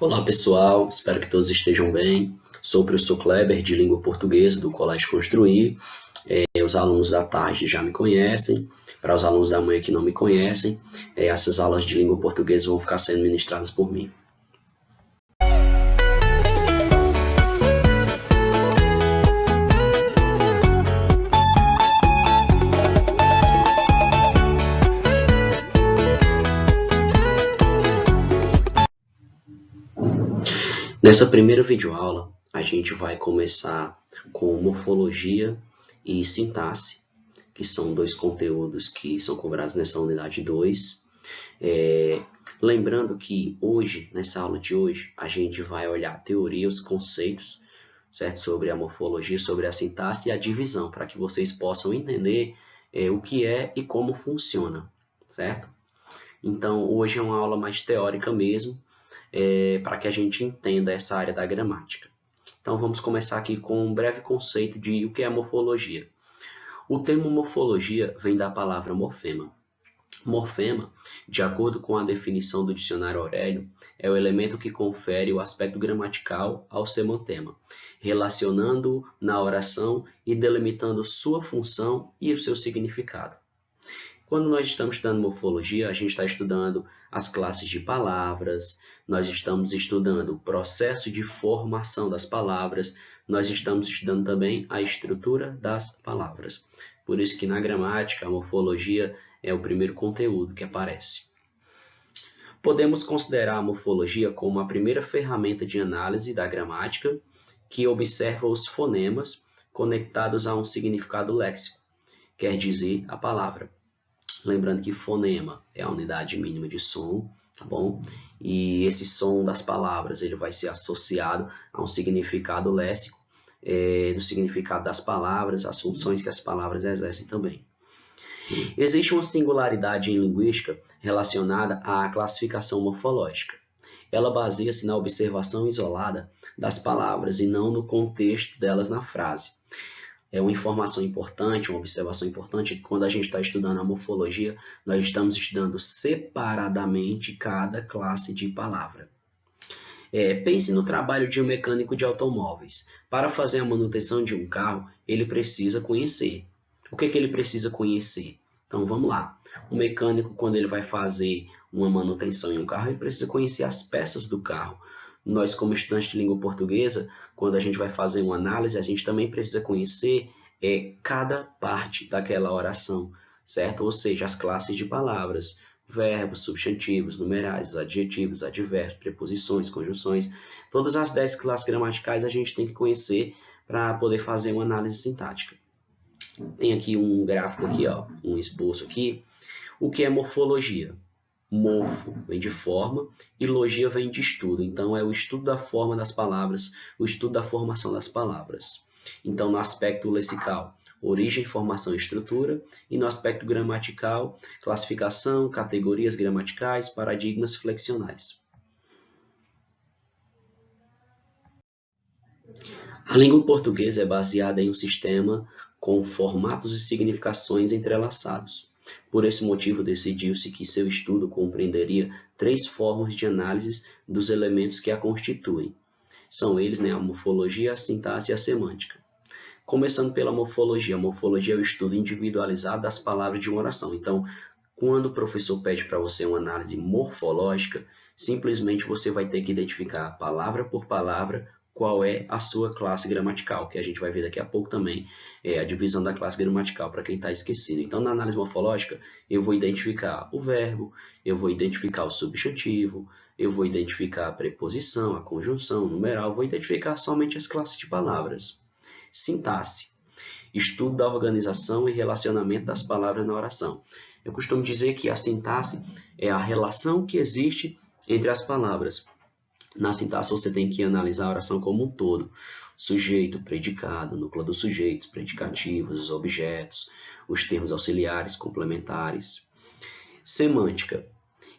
Olá pessoal, espero que todos estejam bem. Sou o professor Kleber de Língua Portuguesa do Colégio Construir. Os alunos da tarde já me conhecem. Para os alunos da manhã que não me conhecem, essas aulas de língua portuguesa vão ficar sendo ministradas por mim. Nessa primeira videoaula, a gente vai começar com morfologia e sintaxe, que são dois conteúdos que são cobrados nessa unidade 2. Lembrando que hoje, nessa aula de hoje, a gente vai olhar a teoria, os conceitos, certo? Sobre a morfologia, sobre a sintaxe e a divisão, para que vocês possam entender o que é e como funciona, certo? Então, hoje é uma aula mais teórica mesmo, para que a gente entenda essa área da gramática. Então, vamos começar aqui com um breve conceito de o que é morfologia. O termo morfologia vem da palavra morfema. Morfema, de acordo com a definição do dicionário Aurélio, é o elemento que confere o aspecto gramatical ao semantema, relacionando-o na oração e delimitando sua função e o seu significado. Quando nós estamos estudando morfologia, a gente está estudando as classes de palavras, nós estamos estudando o processo de formação das palavras, nós estamos estudando também a estrutura das palavras. Por isso que na gramática, a morfologia é o primeiro conteúdo que aparece. Podemos considerar a morfologia como a primeira ferramenta de análise da gramática que observa os fonemas conectados a um significado léxico, quer dizer, a palavra. Lembrando que fonema é a unidade mínima de som, tá bom? E esse som das palavras ele vai ser associado a um significado léxico, do significado das palavras, as funções que as palavras exercem também. Existe uma singularidade em linguística relacionada à classificação morfológica. Ela baseia-se na observação isolada das palavras e não no contexto delas na frase. É uma informação importante, uma observação importante, que quando a gente está estudando a morfologia, nós estamos estudando separadamente cada classe de palavra. Pense no trabalho de um mecânico de automóveis. Para fazer a manutenção de um carro, ele precisa conhecer. O que ele precisa conhecer? Então, vamos lá. O mecânico, quando ele vai fazer uma manutenção em um carro, ele precisa conhecer as peças do carro. Nós, como estudantes de língua portuguesa, quando a gente vai fazer uma análise, a gente também precisa conhecer cada parte daquela oração, certo? Ou seja, as classes de palavras, verbos, substantivos, numerais, adjetivos, advérbios, preposições, conjunções. Todas as 10 classes gramaticais a gente tem que conhecer para poder fazer uma análise sintática. Tem aqui um gráfico aqui, ó, um esboço aqui. O que é morfologia? Morfo vem de forma e logia vem de estudo. Então, é o estudo da forma das palavras, o estudo da formação das palavras. Então, no aspecto lexical, origem, formação e estrutura. E no aspecto gramatical, classificação, categorias gramaticais, paradigmas flexionais. A língua portuguesa é baseada em um sistema com formatos e significações entrelaçados. Por esse motivo, decidiu-se que seu estudo compreenderia 3 formas de análise dos elementos que a constituem. São eles, a morfologia, a sintaxe e a semântica. Começando pela morfologia. A morfologia é o estudo individualizado das palavras de uma oração. Então, quando o professor pede para você uma análise morfológica, simplesmente você vai ter que identificar palavra por palavra qual é a sua classe gramatical, que a gente vai ver daqui a pouco também, a divisão da classe gramatical, para quem está esquecido. Então, na análise morfológica, eu vou identificar o verbo, eu vou identificar o substantivo, eu vou identificar a preposição, a conjunção, o numeral, vou identificar somente as classes de palavras. Sintaxe. Estudo da organização e relacionamento das palavras na oração. Eu costumo dizer que a sintaxe é a relação que existe entre as palavras. Na sintaxe, você tem que analisar a oração como um todo. Sujeito, predicado, núcleo dos sujeitos, predicativos, os objetos, os termos auxiliares, complementares. Semântica.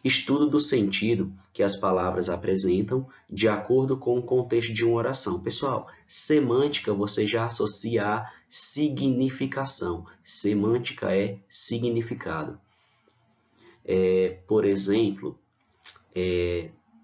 Estudo do sentido que as palavras apresentam de acordo com o contexto de uma oração. Pessoal, semântica você já associa a significação. Semântica é significado. Por exemplo,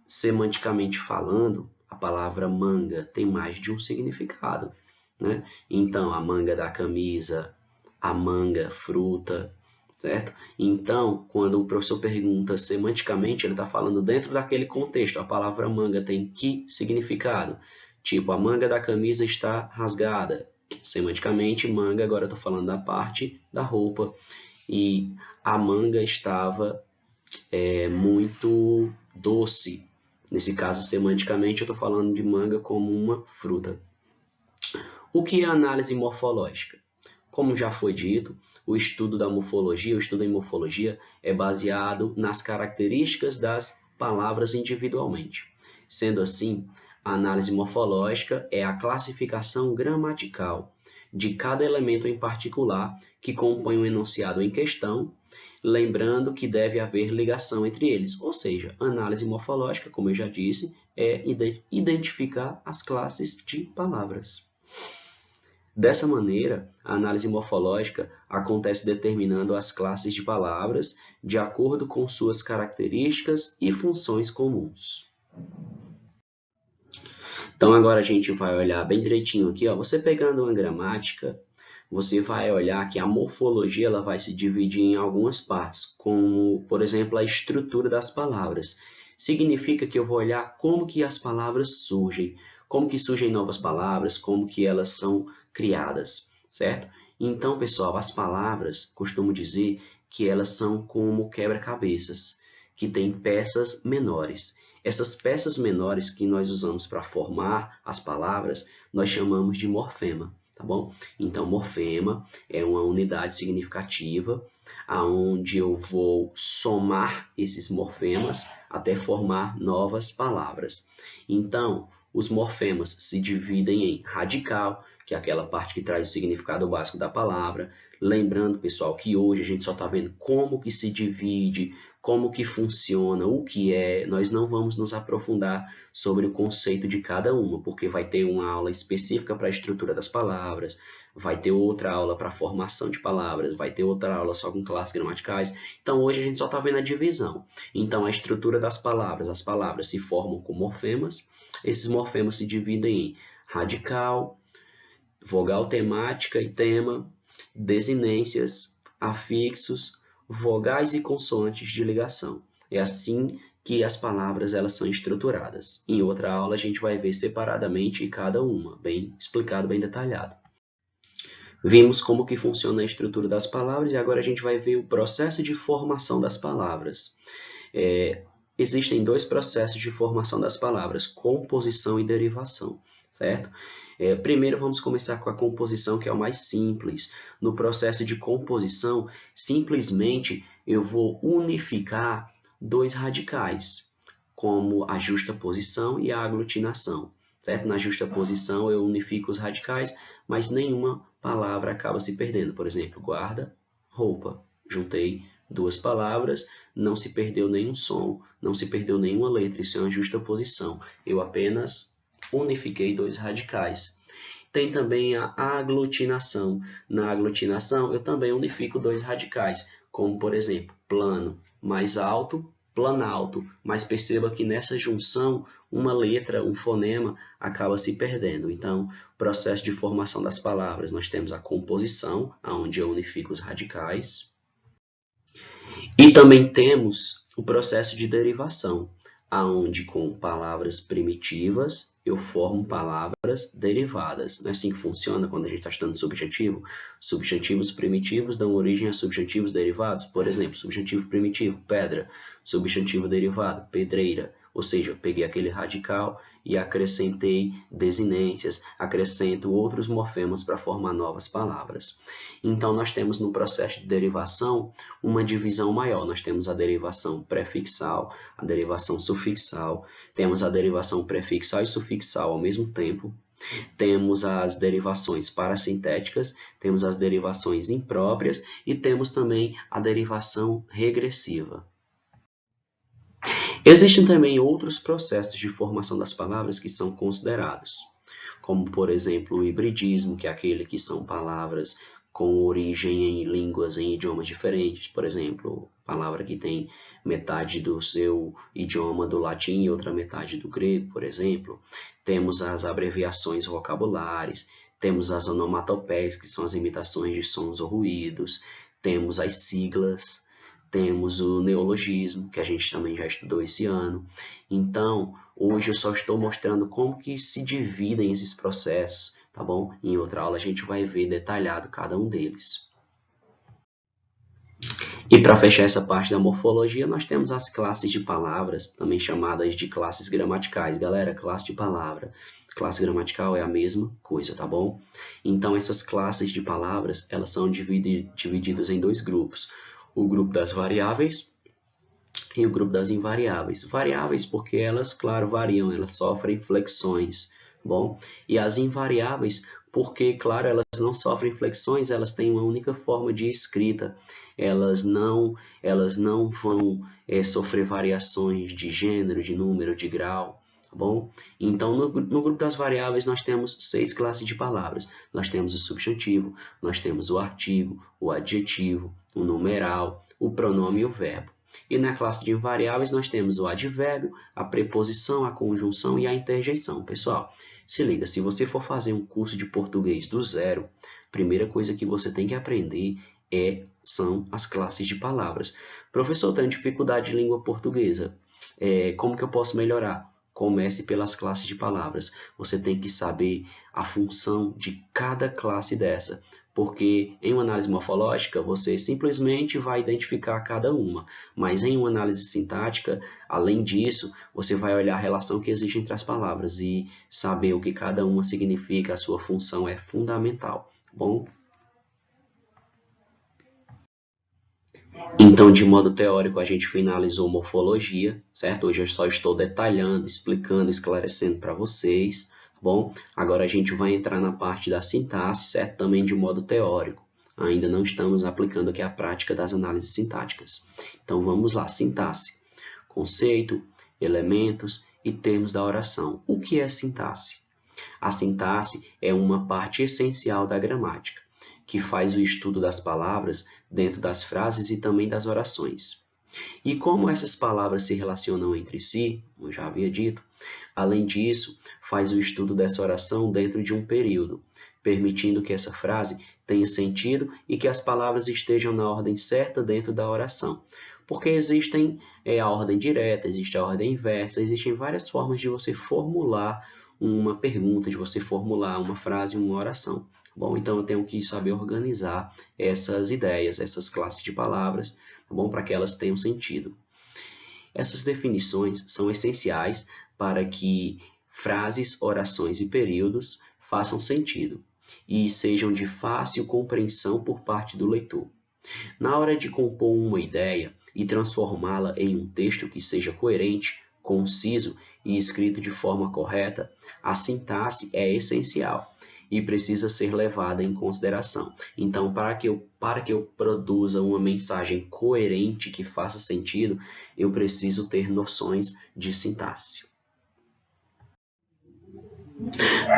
semanticamente falando, a palavra manga tem mais de um significado, né? Então, a manga da camisa, a manga fruta, certo? Então, quando o professor pergunta semanticamente, ele está falando dentro daquele contexto. A palavra manga tem que significado? Tipo, a manga da camisa está rasgada. Semanticamente, manga, agora eu estou falando da parte da roupa. E a manga estava muito doce. Nesse caso, semanticamente, eu estou falando de manga como uma fruta. O que é análise morfológica? Como já foi dito, o estudo da morfologia, o estudo em morfologia, é baseado nas características das palavras individualmente. Sendo assim, a análise morfológica é a classificação gramatical de cada elemento em particular que compõe o enunciado em questão, lembrando que deve haver ligação entre eles. Ou seja, análise morfológica, como eu já disse, é identificar as classes de palavras. Dessa maneira, a análise morfológica acontece determinando as classes de palavras de acordo com suas características e funções comuns. Então, agora a gente vai olhar bem direitinho aqui, ó. Você pegando uma gramática, você vai olhar que a morfologia ela vai se dividir em algumas partes, como, por exemplo, a estrutura das palavras. Significa que eu vou olhar como que as palavras surgem, como que surgem novas palavras, como que elas são criadas, certo? Então, pessoal, as palavras, costumo dizer que elas são como quebra-cabeças, que têm peças menores. Essas peças menores que nós usamos para formar as palavras, nós chamamos de morfema, tá bom? Então, morfema é uma unidade significativa aonde eu vou somar esses morfemas até formar novas palavras. Então, os morfemas se dividem em radical, que é aquela parte que traz o significado básico da palavra. Lembrando, pessoal, que hoje a gente só está vendo como que se divide, como que funciona, o que é. Nós não vamos nos aprofundar sobre o conceito de cada uma, porque vai ter uma aula específica para a estrutura das palavras, vai ter outra aula para a formação de palavras, vai ter outra aula só com classes gramaticais. Então, hoje a gente só está vendo a divisão. Então, a estrutura das palavras. As palavras se formam com morfemas. Esses morfemas se dividem em radical, vogal temática e tema, desinências, afixos, vogais e consoantes de ligação. É assim que as palavras elas são estruturadas. Em outra aula a gente vai ver separadamente cada uma, bem explicado, bem detalhado. Vimos como que funciona a estrutura das palavras e agora a gente vai ver o processo de formação das palavras. Existem dois processos de formação das palavras, composição e derivação, certo? Primeiro vamos começar com a composição, que é o mais simples. No processo de composição, simplesmente eu vou unificar dois radicais, como a justaposição e a aglutinação, certo? Na justaposição eu unifico os radicais, mas nenhuma palavra acaba se perdendo. Por exemplo, guarda, roupa. Juntei duas palavras, não se perdeu nenhum som, não se perdeu nenhuma letra, isso é uma justaposição. Eu apenas unifiquei dois radicais. Tem também a aglutinação. Na aglutinação, eu também unifico dois radicais, como, por exemplo, plano mais alto, planalto. Mas perceba que nessa junção, uma letra, um fonema, acaba se perdendo. Então, processo de formação das palavras, nós temos a composição, onde eu unifico os radicais. E também temos o processo de derivação, aonde com palavras primitivas eu formo palavras derivadas. Não é assim que funciona quando a gente está estudando substantivo? Substantivos primitivos dão origem a substantivos derivados. Por exemplo, substantivo primitivo, pedra. Substantivo derivado, pedreira. Ou seja, eu peguei aquele radical e acrescentei desinências, acrescento outros morfemas para formar novas palavras. Então, nós temos no processo de derivação uma divisão maior. Nós temos a derivação prefixal, a derivação sufixal, temos a derivação prefixal e sufixal ao mesmo tempo. Temos as derivações parasintéticas, temos as derivações impróprias e temos também a derivação regressiva. Existem também outros processos de formação das palavras que são considerados, como, por exemplo, o hibridismo, que é aquele que são palavras com origem em línguas, em idiomas diferentes. Por exemplo, palavra que tem metade do seu idioma do latim e outra metade do grego, por exemplo. Temos as abreviações vocabulares, temos as onomatopeias, que são as imitações de sons ou ruídos, temos as siglas, temos o neologismo, que a gente também já estudou esse ano. Então, hoje eu só estou mostrando como que se dividem esses processos, tá bom? Em outra aula a gente vai ver detalhado cada um deles. E para fechar essa parte da morfologia, nós temos as classes de palavras, também chamadas de classes gramaticais. Galera, classe de palavra, classe gramatical é a mesma coisa, tá bom? Então, essas classes de palavras, elas são divididas em dois grupos. O grupo das variáveis e o grupo das invariáveis. Variáveis porque elas, claro, variam, elas sofrem flexões, bom? E as invariáveis porque, claro, elas não sofrem flexões, elas têm uma única forma de escrita. Elas não vão sofrer variações de gênero, de número, de grau. Bom, então no grupo das variáveis nós temos 6 classes de palavras. Nós temos o substantivo, nós temos o artigo, o adjetivo, o numeral, o pronome e o verbo. E na classe de invariáveis nós temos o advérbio, a preposição, a conjunção e a interjeição. Pessoal, se liga, se você for fazer um curso de português do zero, a primeira coisa que você tem que aprender são as classes de palavras. Professor, tenho dificuldade de língua portuguesa. Como que eu posso melhorar? Comece pelas classes de palavras. Você tem que saber a função de cada classe dessa, porque em uma análise morfológica você simplesmente vai identificar cada uma, mas em uma análise sintática, além disso, você vai olhar a relação que existe entre as palavras e saber o que cada uma significa, a sua função é fundamental, bom? Então, de modo teórico, a gente finalizou morfologia, certo? Hoje eu só estou detalhando, explicando, esclarecendo para vocês, tá bom? Agora a gente vai entrar na parte da sintaxe, certo? Também de modo teórico. Ainda não estamos aplicando aqui a prática das análises sintáticas. Então, vamos lá. Sintaxe. Conceito, elementos e termos da oração. O que é sintaxe? A sintaxe é uma parte essencial da gramática, que faz o estudo das palavras dentro das frases e também das orações. E como essas palavras se relacionam entre si, como eu já havia dito, além disso, faz o estudo dessa oração dentro de um período, permitindo que essa frase tenha sentido e que as palavras estejam na ordem certa dentro da oração. Porque existem a ordem direta, existe a ordem inversa, existem várias formas de você formular uma pergunta, de você formular uma frase, uma oração. Bom, então eu tenho que saber organizar essas ideias, essas classes de palavras, tá bom? Para que elas tenham sentido. Essas definições são essenciais para que frases, orações e períodos façam sentido e sejam de fácil compreensão por parte do leitor. Na hora de compor uma ideia e transformá-la em um texto que seja coerente, conciso e escrito de forma correta, a sintaxe é essencial e precisa ser levada em consideração. Então, para que eu produza uma mensagem coerente que faça sentido, eu preciso ter noções de sintaxe.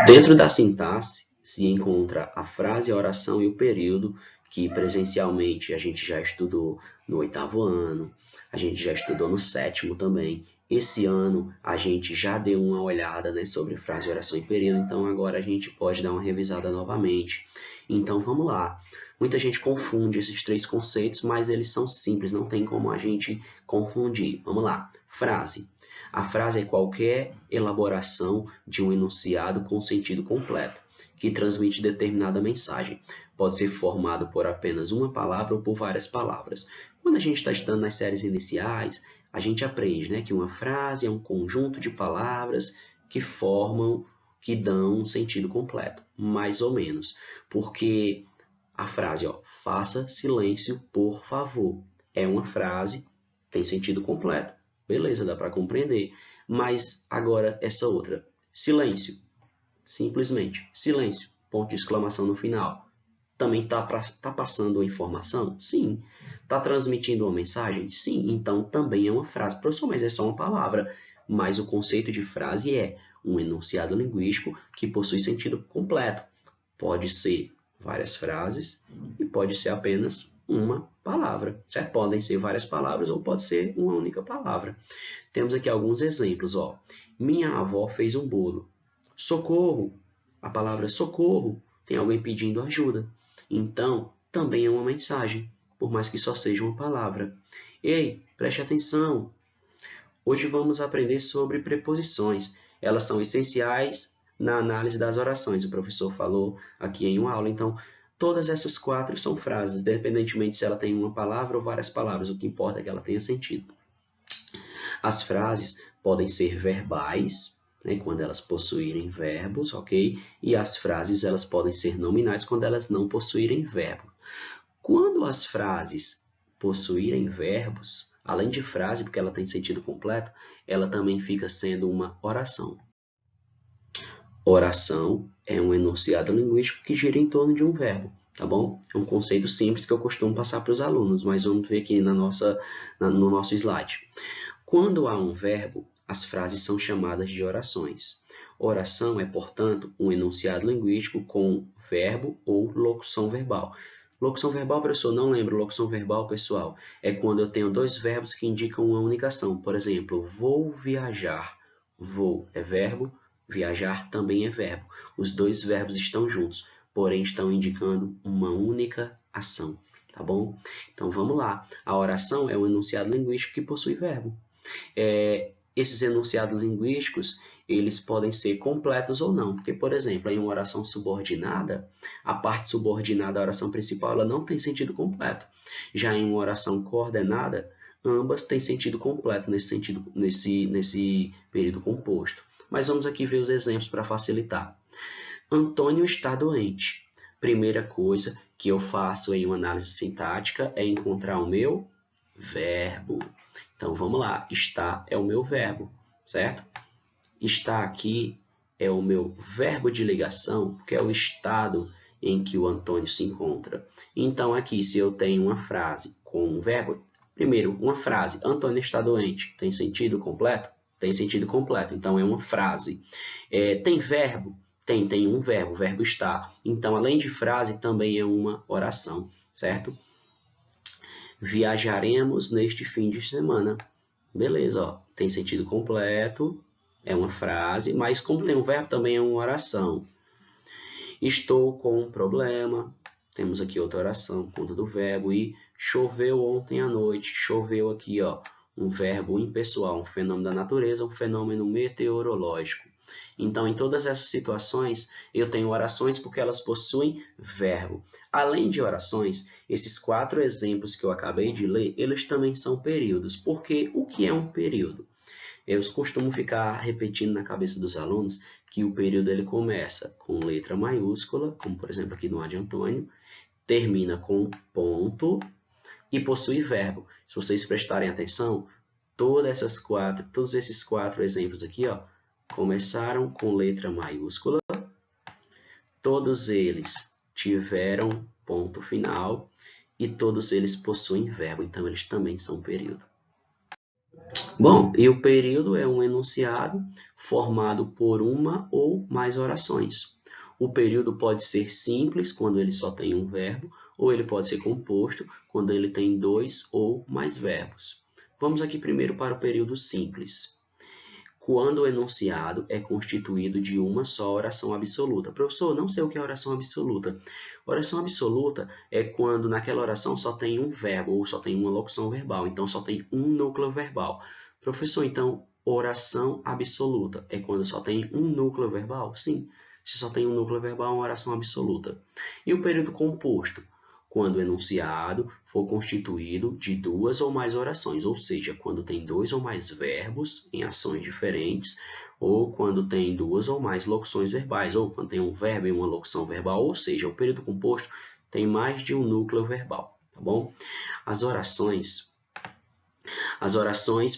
Dentro da sintaxe se encontra a frase, a oração e o período, que presencialmente a gente já estudou no 8º ano, a gente já estudou no 7º também. Esse ano a gente já deu uma olhada, né, sobre frase, oração e período, então agora a gente pode dar uma revisada novamente. Então vamos lá. Muita gente confunde esses 3 conceitos, mas eles são simples, não tem como a gente confundir. Vamos lá. Frase. A frase é qualquer elaboração de um enunciado com sentido completo, que transmite determinada mensagem. Pode ser formado por apenas uma palavra ou por várias palavras. Quando a gente está estudando nas séries iniciais, a gente aprende, né, que uma frase é um conjunto de palavras que formam, que dão um sentido completo, mais ou menos. Porque a frase, faça silêncio, por favor, é uma frase, tem sentido completo. Beleza, dá para compreender. Mas agora essa outra, silêncio, simplesmente silêncio, ponto de exclamação no final. Também está passando a informação? Sim. Está transmitindo uma mensagem? Sim. Então também é uma frase. Professor, mas é só uma palavra. Mas o conceito de frase é um enunciado linguístico que possui sentido completo. Pode ser várias frases e pode ser apenas uma palavra, certo? Podem ser várias palavras ou pode ser uma única palavra. Temos aqui alguns exemplos, ó. Minha avó fez um bolo. Socorro! A palavra socorro tem alguém pedindo ajuda. Então, também é uma mensagem, por mais que só seja uma palavra. Ei, preste atenção! Hoje vamos aprender sobre preposições. Elas são essenciais na análise das orações. O professor falou aqui em uma aula. Então, todas essas 4 são frases, independentemente se ela tem uma palavra ou várias palavras. O que importa é que ela tenha sentido. As frases podem ser verbais, né, quando elas possuírem verbos, ok? E as frases elas podem ser nominais quando elas não possuírem verbo. Quando as frases possuírem verbos, além de frase, porque ela tem sentido completo, ela também fica sendo uma oração. Oração é um enunciado linguístico que gira em torno de um verbo, tá bom? É um conceito simples que eu costumo passar para os alunos, mas vamos ver aqui no nosso slide. Quando há um verbo, as frases são chamadas de orações. Oração é, portanto, um enunciado linguístico com verbo ou locução verbal. Locução verbal, professor, não lembro. Locução verbal, pessoal, é quando eu tenho 2 verbos que indicam uma única ação. Por exemplo, vou viajar. Vou é verbo, viajar também é verbo. Os 2 verbos estão juntos, porém estão indicando uma única ação, tá bom? Então vamos lá. A oração é um enunciado linguístico que possui verbo. Esses enunciados linguísticos, eles podem ser completos ou não, porque, por exemplo, em uma oração subordinada, a parte subordinada à oração principal, ela não tem sentido completo. Já em uma oração coordenada, ambas têm sentido completo nesse período composto. Mas vamos aqui ver os exemplos para facilitar. Antônio está doente. Primeira coisa que eu faço em uma análise sintática é encontrar o meu verbo. Então, vamos lá. Está é o meu verbo, certo? Está aqui é o meu verbo de ligação, que é o estado em que o Antônio se encontra. Então, aqui, se eu tenho uma frase com um verbo, primeiro, uma frase, Antônio está doente, tem sentido completo? Tem sentido completo, então é uma frase. Tem verbo? Tem um verbo, o verbo está. Então, além de frase, também é uma oração, certo? Viajaremos neste fim de semana. Beleza, ó, tem sentido completo, é uma frase, mas como tem um verbo, também é uma oração. Estou com um problema, temos aqui outra oração, conta do verbo, e choveu ontem à noite, choveu aqui, ó, um verbo impessoal, um fenômeno da natureza, um fenômeno meteorológico. Então, em todas essas situações, eu tenho orações porque elas possuem verbo. Além de orações, esses 4 exemplos que eu acabei de ler, eles também são períodos. Porque o que é um período? Eu costumo ficar repetindo na cabeça dos alunos que o período ele começa com letra maiúscula, como por exemplo aqui no A de Antônio, termina com ponto e possui verbo. Se vocês prestarem atenção, todos esses quatro exemplos aqui, ó, começaram com letra maiúscula, todos eles tiveram ponto final e todos eles possuem verbo, então eles também são período. Bom, e o período é um enunciado formado por uma ou mais orações. O período pode ser simples, quando ele só tem um verbo, ou ele pode ser composto, quando ele tem 2 ou mais verbos. Vamos aqui primeiro para o período simples. Quando o enunciado é constituído de uma só oração absoluta. Professor, não sei o que é oração absoluta. Oração absoluta é quando naquela oração só tem um verbo ou só tem uma locução verbal, então só tem um núcleo verbal. Professor, então oração absoluta é quando só tem um núcleo verbal? Sim, se só tem um núcleo verbal, é uma oração absoluta. E o período composto? Quando o enunciado for constituído de 2 ou mais orações, ou seja, quando tem 2 ou mais verbos em ações diferentes, ou quando tem 2 ou mais locuções verbais, ou quando tem um verbo e uma locução verbal, ou seja, o período composto tem mais de um núcleo verbal, tá bom? As orações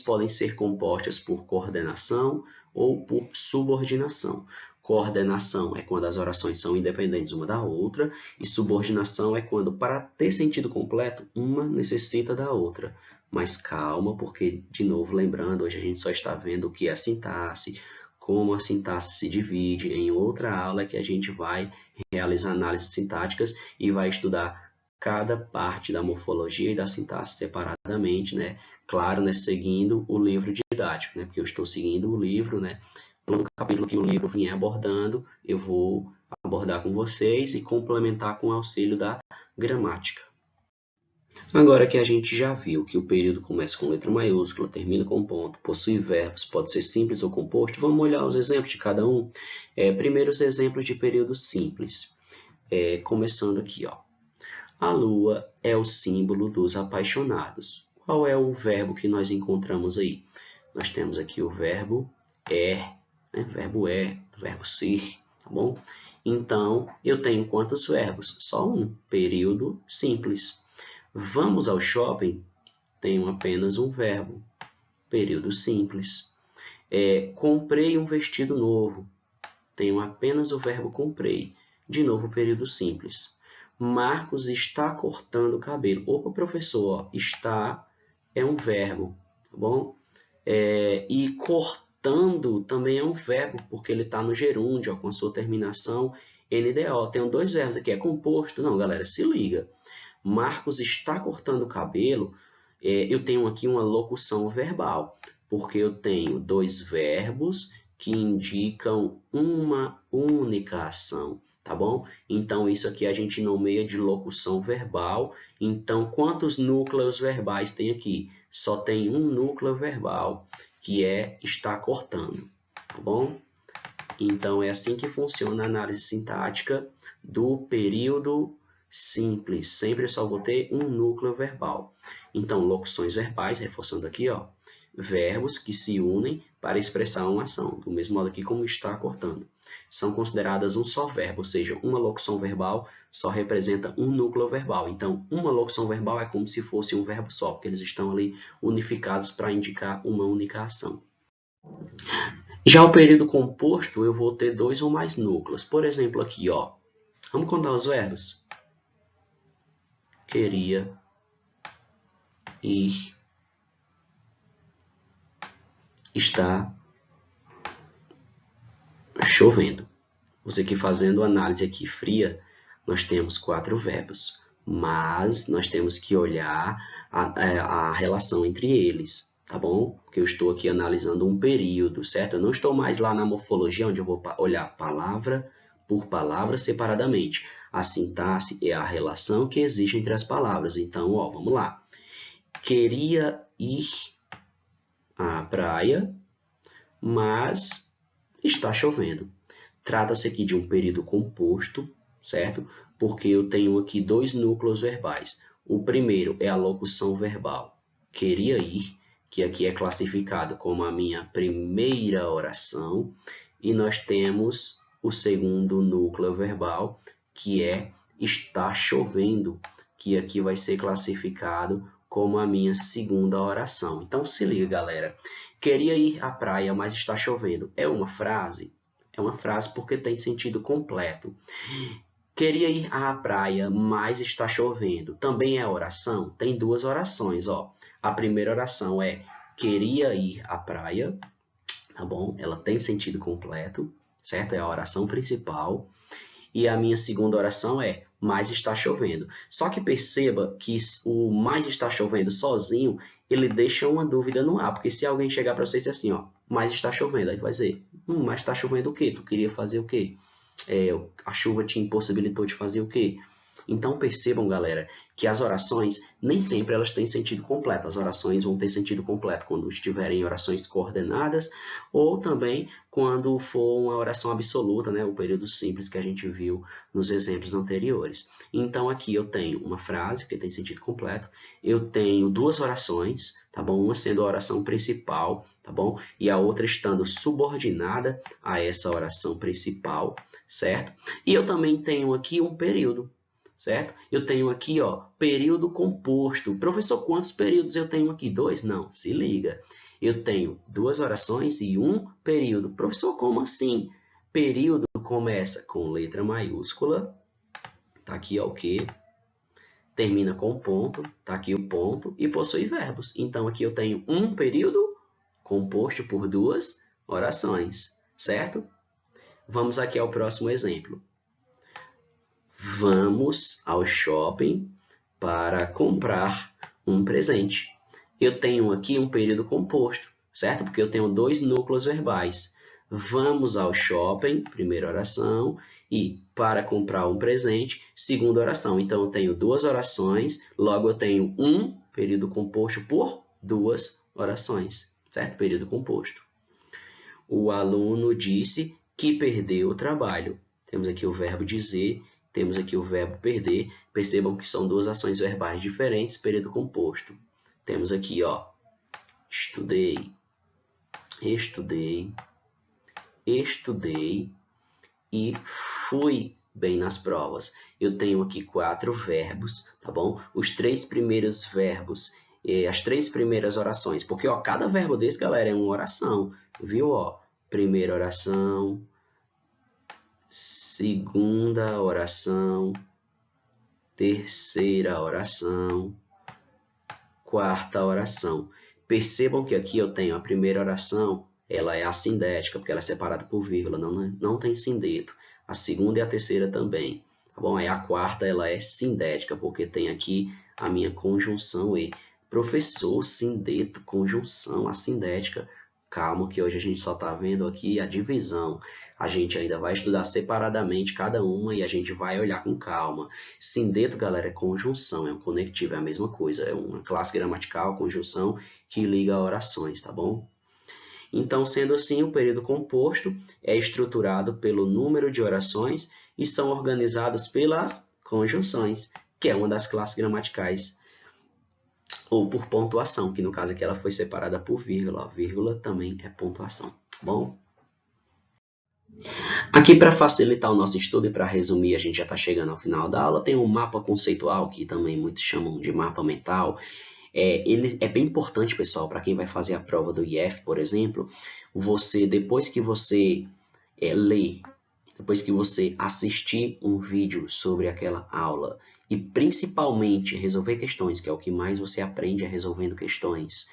podem ser compostas por coordenação ou por subordinação. Coordenação é quando as orações são independentes uma da outra, e subordinação é quando, para ter sentido completo, uma necessita da outra. Mas calma, porque, de novo, lembrando, hoje a gente só está vendo o que é sintaxe, como a sintaxe se divide em outra aula que a gente vai realizar análises sintáticas e vai estudar cada parte da morfologia e da sintaxe separadamente, né? Claro, né, seguindo o livro didático, né? Porque eu estou seguindo o livro, né? Todo capítulo que o livro vier abordando, eu vou abordar com vocês e complementar com o auxílio da gramática. Agora que a gente já viu que o período começa com letra maiúscula, termina com ponto, possui verbos, pode ser simples ou composto, vamos olhar os exemplos de cada um. Primeiro, os exemplos de período simples. Começando aqui, ó. A lua é o símbolo dos apaixonados. Qual é o verbo que nós encontramos aí? Nós temos aqui o verbo né? Verbo ser, tá bom? Então, eu tenho quantos verbos? Só um, período simples. Vamos ao shopping? Tenho apenas um verbo, período simples. Comprei um vestido novo. Tenho apenas o verbo comprei, de novo, período simples. Marcos está cortando o cabelo. Opa, professor, ó, está é um verbo, tá bom? E cortando também é um verbo, porque ele está no gerúndio, ó, com a sua terminação NDO. Tenho dois verbos aqui, é composto. Não, galera, se liga. Marcos está cortando o cabelo, eu tenho aqui uma locução verbal, porque eu tenho dois verbos que indicam uma única ação, tá bom? Então, isso aqui a gente nomeia de locução verbal. Então, quantos núcleos verbais tem aqui? Só tem um núcleo verbal, que é está cortando, tá bom? Então, é assim que funciona a análise sintática do período simples. Sempre eu só vou ter um núcleo verbal. Então, locuções verbais, reforçando aqui, ó, verbos que se unem para expressar uma ação, do mesmo modo aqui como está cortando. São consideradas um só verbo, ou seja, uma locução verbal só representa um núcleo verbal. Então, uma locução verbal é como se fosse um verbo só, porque eles estão ali unificados para indicar uma única ação. Já o período composto, eu vou ter dois ou mais núcleos. Por exemplo, aqui, ó. Vamos contar os verbos? Queria ir, está chovendo. Você aqui fazendo análise aqui fria, nós temos 4 verbos, mas nós temos que olhar a relação entre eles, tá bom? Porque eu estou aqui analisando um período, certo? Eu não estou mais lá na morfologia, onde eu vou olhar palavra por palavra separadamente. A sintaxe é a relação que existe entre as palavras. Então, ó, vamos lá. Queria ir à praia, mas está chovendo. Trata-se aqui de um período composto, certo? Porque eu tenho aqui dois núcleos verbais. O primeiro é a locução verbal, queria ir, que aqui é classificado como a minha primeira oração. E nós temos o segundo núcleo verbal, que é está chovendo, que aqui vai ser classificado como a minha segunda oração. Então, se liga, galera. Queria ir à praia, mas está chovendo. É uma frase? É uma frase porque tem sentido completo. Queria ir à praia, mas está chovendo. Também é oração? Tem duas orações, ó. A primeira oração é queria ir à praia, tá bom? Ela tem sentido completo, certo? É a oração principal. E a minha segunda oração é mais está chovendo. Só que perceba que o mais está chovendo sozinho, ele deixa uma dúvida no ar. Porque se alguém chegar para você e dizer assim, ó, mais está chovendo, aí tu vai dizer, mas está chovendo o quê? Tu queria fazer o quê? A chuva te impossibilitou de fazer o quê? Então percebam, galera, que as orações nem sempre elas têm sentido completo. As orações vão ter sentido completo quando estiverem orações coordenadas ou também quando for uma oração absoluta, né, o período simples que a gente viu nos exemplos anteriores. Então aqui eu tenho uma frase que tem sentido completo, eu tenho duas orações, tá bom? Uma sendo a oração principal, tá bom? E a outra estando subordinada a essa oração principal, certo? E eu também tenho aqui um período, certo? Eu tenho aqui, ó, período composto. Professor, quantos períodos eu tenho aqui? 2? Não, se liga. Eu tenho duas orações e um período. Professor, como assim? Período começa com letra maiúscula. Tá aqui, ó, o quê? Termina com ponto. Tá aqui o ponto. E possui verbos. Então, aqui eu tenho um período composto por duas orações, certo? Vamos aqui ao próximo exemplo. Vamos ao shopping para comprar um presente. Eu tenho aqui um período composto, certo? Porque eu tenho dois núcleos verbais. Vamos ao shopping, primeira oração, e para comprar um presente, segunda oração. Então, eu tenho duas orações, logo eu tenho um período composto por duas orações, certo? Período composto. O aluno disse que perdeu o trabalho. Temos aqui o verbo dizer, temos aqui o verbo perder. Percebam que são duas ações verbais diferentes, período composto. Temos aqui, ó, estudei, estudei, estudei e fui bem nas provas. Eu tenho aqui 4 verbos, tá bom? Os 3 primeiros verbos, as 3 primeiras orações, porque ó, cada verbo desse, galera, é uma oração, viu? Ó, primeira oração, segunda oração, terceira oração, quarta oração. Percebam que aqui eu tenho a primeira oração, ela é assindética, porque ela é separada por vírgula, não tem sindeto. A segunda e a terceira também, tá bom? Aí a quarta, ela é sindética, porque tem aqui a minha conjunção e. Professor, sindeto, conjunção, assindética. Calma que hoje a gente só está vendo aqui a divisão. A gente ainda vai estudar separadamente cada uma e a gente vai olhar com calma. Sindeto, galera, é conjunção, é um conectivo, é a mesma coisa. É uma classe gramatical, conjunção, que liga orações, tá bom? Então, sendo assim, o período composto é estruturado pelo número de orações e são organizados pelas conjunções, que é uma das classes gramaticais, ou por pontuação, que no caso aqui ela foi separada por vírgula. Vírgula também é pontuação, tá bom? Aqui, para facilitar o nosso estudo e para resumir, a gente já está chegando ao final da aula, tem um mapa conceitual, que também muitos chamam de mapa mental. Ele é bem importante, pessoal, para quem vai fazer a prova do IF, por exemplo, depois que você ler, depois que você assistir um vídeo sobre aquela aula e principalmente resolver questões, que é o que mais você aprende resolvendo questões,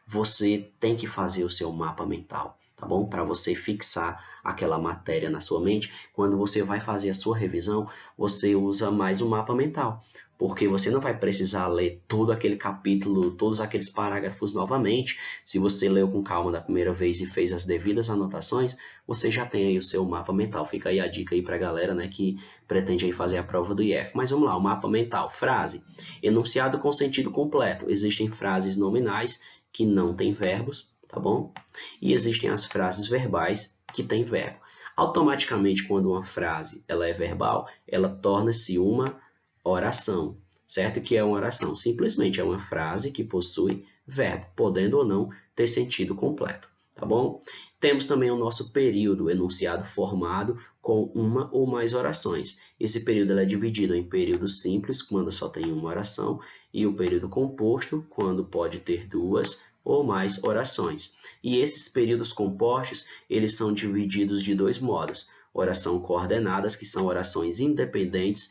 você tem que fazer o seu mapa mental, tá bom? Para você fixar aquela matéria na sua mente. Quando você vai fazer a sua revisão, você usa mais o mapa mental, porque você não vai precisar ler todo aquele capítulo, todos aqueles parágrafos novamente. Se você leu com calma da primeira vez e fez as devidas anotações, você já tem aí o seu mapa mental. Fica aí a dica aí para a galera, né, que pretende aí fazer a prova do IF. Mas vamos lá, o mapa mental. Frase. Enunciado com sentido completo. Existem frases nominais que não têm verbos, tá bom? E existem as frases verbais que têm verbo. Automaticamente, quando uma frase ela é verbal, ela torna-se uma oração, certo? Que é uma oração? Simplesmente é uma frase que possui verbo, podendo ou não ter sentido completo, tá bom? Temos também o nosso período, enunciado formado com uma ou mais orações. Esse período é dividido em período simples, quando só tem uma oração, e o período composto, quando pode ter duas ou mais orações. E esses períodos compostos, eles são divididos de dois modos. Oração coordenadas, que são orações independentes.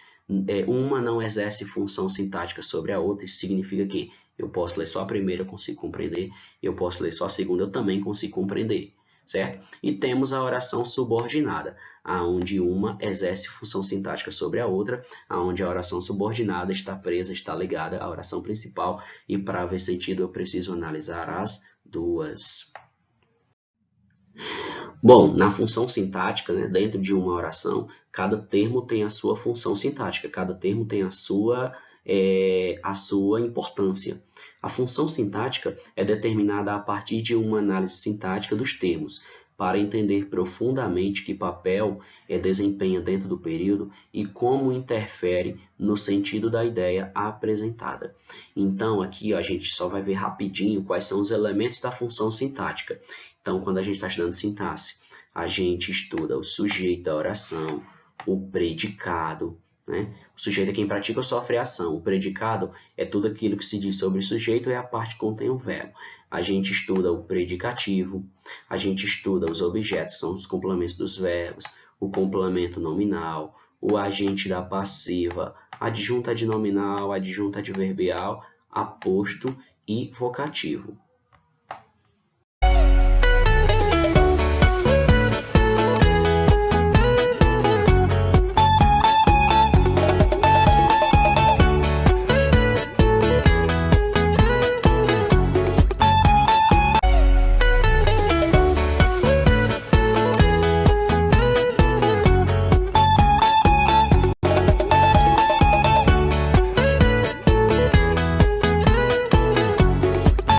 Uma não exerce função sintática sobre a outra. Isso significa que eu posso ler só a primeira, eu consigo compreender. Eu posso ler só a segunda, eu também consigo compreender. Certo? E temos a oração subordinada, onde uma exerce função sintática sobre a outra, onde a oração subordinada está presa, está ligada à oração principal, e para haver sentido eu preciso analisar as duas. Bom, na função sintática, né, dentro de uma oração, cada termo tem a sua função sintática, cada termo tem a sua importância. A função sintática é determinada a partir de uma análise sintática dos termos, para entender profundamente que papel desempenha dentro do período e como interfere no sentido da ideia apresentada. Então, aqui ó, a gente só vai ver rapidinho quais são os elementos da função sintática. Então, quando a gente está estudando sintaxe, a gente estuda o sujeito da oração, o predicado, né? O sujeito é quem pratica ou sofre a ação. O predicado é tudo aquilo que se diz sobre o sujeito e a parte que contém o verbo. A gente estuda o predicativo, a gente estuda os objetos, são os complementos dos verbos, o complemento nominal, o agente da passiva, adjunta adnominal, adjunta adverbial, aposto e vocativo.